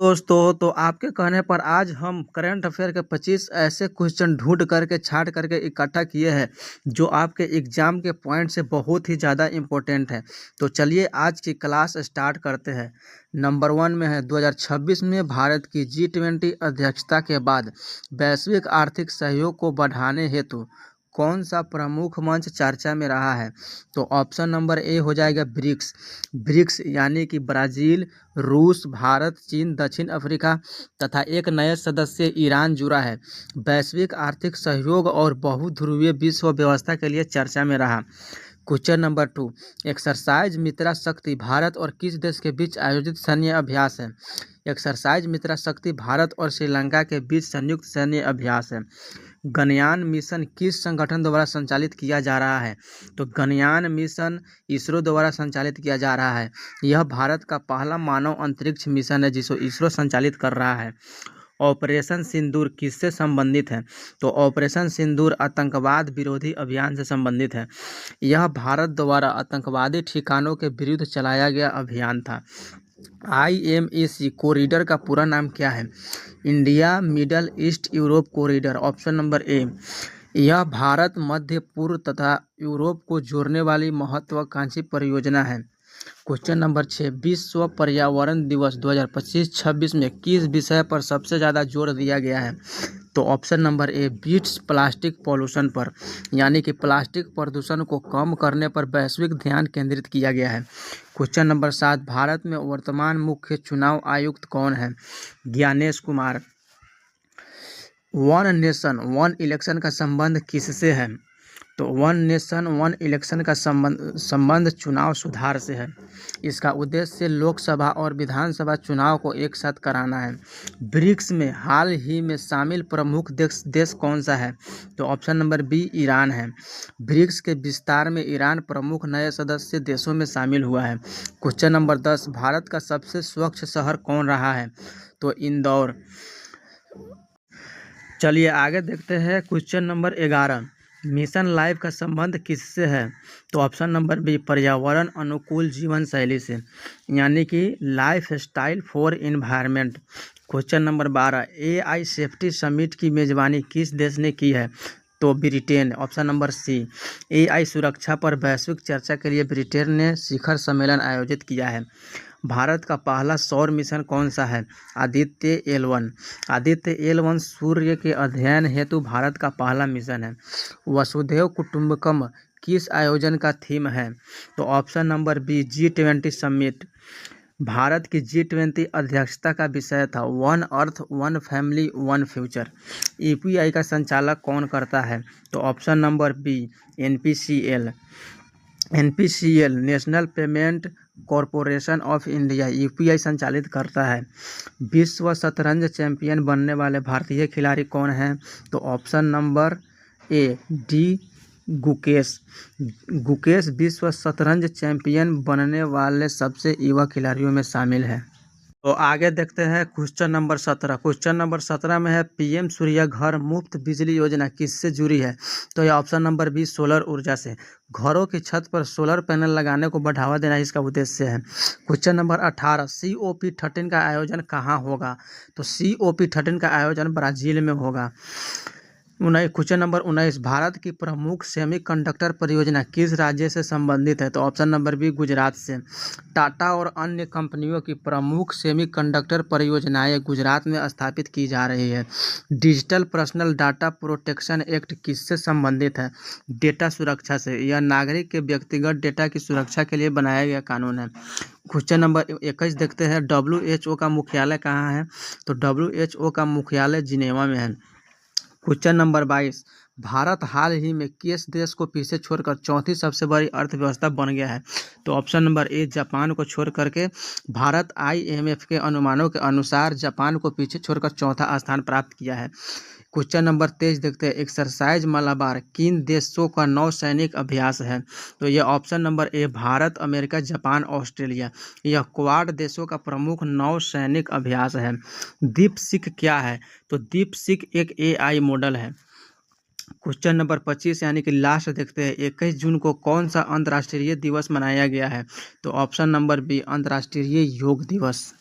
दोस्तों तो आपके कहने पर आज हम करंट अफेयर के 25 ऐसे क्वेश्चन ढूंढ करके छांट करके इकट्ठा किए हैं जो आपके एग्जाम के पॉइंट से बहुत ही ज़्यादा इम्पोर्टेंट है। तो चलिए आज की क्लास स्टार्ट करते हैं। नंबर 1 में है 2026 में भारत की G20 अध्यक्षता के बाद वैश्विक आर्थिक सहयोग को बढ़ाने हेतु कौन सा प्रमुख मंच चर्चा में रहा है। तो ऑप्शन नंबर ए हो जाएगा ब्रिक्स। ब्रिक्स यानी कि ब्राज़ील, रूस, भारत, चीन, दक्षिण अफ्रीका तथा एक नए सदस्य ईरान जुड़ा है। वैश्विक आर्थिक सहयोग और बहुध्रुवीय विश्व व्यवस्था के लिए चर्चा में रहा। क्वेश्चन नंबर 2, एक्सरसाइज मित्रा शक्ति भारत और किस देश के बीच आयोजित सैन्य अभ्यास है। एक्सरसाइज मित्रा शक्ति भारत और श्रीलंका के बीच संयुक्त सैन्य अभ्यास है। गगनयान मिशन किस संगठन द्वारा संचालित किया जा रहा है। तो गगनयान मिशन इसरो द्वारा संचालित किया जा रहा है। यह भारत का पहला मानव अंतरिक्ष मिशन है जिसे इसरो संचालित कर रहा है। ऑपरेशन सिंदूर किससे संबंधित है। तो ऑपरेशन सिंदूर आतंकवाद विरोधी अभियान से संबंधित है। यह भारत द्वारा आतंकवादी ठिकानों के विरुद्ध चलाया गया अभियान था। IMEC कॉरिडोर का पूरा नाम क्या है। India middle east Europe corridor. Option number ए। यह भारत, मध्य पूर्व तथा यूरोप को जोड़ने वाली महत्वाकांक्षी परियोजना है। क्वेश्चन नंबर 6, विश्व पर्यावरण दिवस 2025-26 में किस विषय पर सबसे ज़्यादा जोर दिया गया है। तो option number A, beats plastic pollution पर, यानी कि प्लास्टिक प्रदूषण को कम करने पर वैश्विक ध्यान केंद्रित किया गया है। क्वेश्चन नंबर 7, भारत में वर्तमान मुख्य चुनाव आयुक्त कौन है। Gyanesh Kumar. One nation one election का संबंध किससे है। तो वन नेशन वन इलेक्शन का संबंध चुनाव सुधार से है। इसका उद्देश्य लोकसभा और विधानसभा चुनाव को एक साथ कराना है। ब्रिक्स में हाल ही में शामिल प्रमुख देश कौन सा है। तो ऑप्शन नंबर बी, ईरान है। ब्रिक्स के विस्तार में ईरान प्रमुख नए सदस्य देशों में शामिल हुआ है। क्वेश्चन नंबर 10, भारत का सबसे स्वच्छ शहर कौन रहा है। तो इंदौर। चलिए आगे देखते हैं। क्वेश्चन नंबर 11, मिशन लाइफ का संबंध किससे है। तो ऑप्शन नंबर बी, पर्यावरण अनुकूल जीवन शैली से, यानी कि lifestyle for environment. Question number 12, AI safety summit की मेजबानी किस देश ने की है। तो Britain. Option number C, AI सुरक्षा पर वैश्विक चर्चा के लिए ब्रिटेन ने शिखर सम्मेलन आयोजित किया है। भारत का पहला सौर मिशन कौन सा है। आदित्य L1। आदित्य L1 सूर्य के अध्ययन हेतु भारत का पहला मिशन है। वसुधैव कुटुंबकम किस आयोजन का थीम है। तो option number B, G20 summit. Bharat की G20 अध्यक्षता का विषय था one earth one family one future. EPI का संचालक कौन करता है। तो option number B, NPCL national payment corporation of India UPI संचालित करता है। विश्व शतरंज चैंपियन बनने वाले भारतीय खिलाड़ी कौन हैं। तो ऑप्शन नंबर ए, डी गुकेश। गुकेश विश्व शतरंज चैंपियन बनने वाले सबसे युवा खिलाड़ियों में शामिल है। तो आगे देखते हैं क्वेश्चन नंबर 17। क्वेश्चन नंबर 17 में है PM सूर्य घर मुफ्त बिजली योजना किससे जुड़ी है। तो यह ऑप्शन नंबर बी, सोलर ऊर्जा से। घरों की छत पर सोलर पैनल लगाने को बढ़ावा देना इसका उद्देश्य है। क्वेश्चन नंबर 18, COP13 का आयोजन कहाँ होगा। तो COP13 का आयोजन ब्राज़ील में होगा। क्वेश्चन नंबर 19, भारत की प्रमुख सेमीकंडक्टर परियोजना किस राज्य से संबंधित है। तो ऑप्शन नंबर बी, गुजरात से। टाटा और अन्य कंपनियों की प्रमुख सेमीकंडक्टर परियोजनाएं गुजरात में स्थापित की जा रही है। Digital personal data protection act किससे संबंधित है। डेटा सुरक्षा से। यह नागरिक के व्यक्तिगत डेटा की सुरक्षा के लिए बनाया गया कानून है। क्वेश्चन नंबर 21 देखते हैं, WHO का मुख्यालय कहाँ है। तो WHO का मुख्यालय जिनेवा में है। क्वेश्चन नंबर 22, भारत हाल ही में किस देश को पीछे छोड़कर चौथी सबसे बड़ी अर्थव्यवस्था बन गया है। तो ऑप्शन नंबर ए, जापान को छोड़ करके भारत IMF के अनुमानों के अनुसार जापान को पीछे छोड़कर चौथा स्थान प्राप्त किया है। क्वेश्चन नंबर 23 देखते हैं, एक्सरसाइज मलाबार किन देशों का नौसैनिक अभ्यास है। तो यह ऑप्शन नंबर ए, भारत, अमेरिका, जापान, ऑस्ट्रेलिया। यह क्वाड देशों का प्रमुख नौसैनिक अभ्यास है। दीपसिक क्या है। तो दीपसिक एक AI मॉडल है। क्वेश्चन नंबर 25 यानी कि लास्ट देखते हैं, 21 जून को कौन सा अंतर्राष्ट्रीय दिवस मनाया गया है। तो ऑप्शन नंबर बी, अंतर्राष्ट्रीय योग दिवस।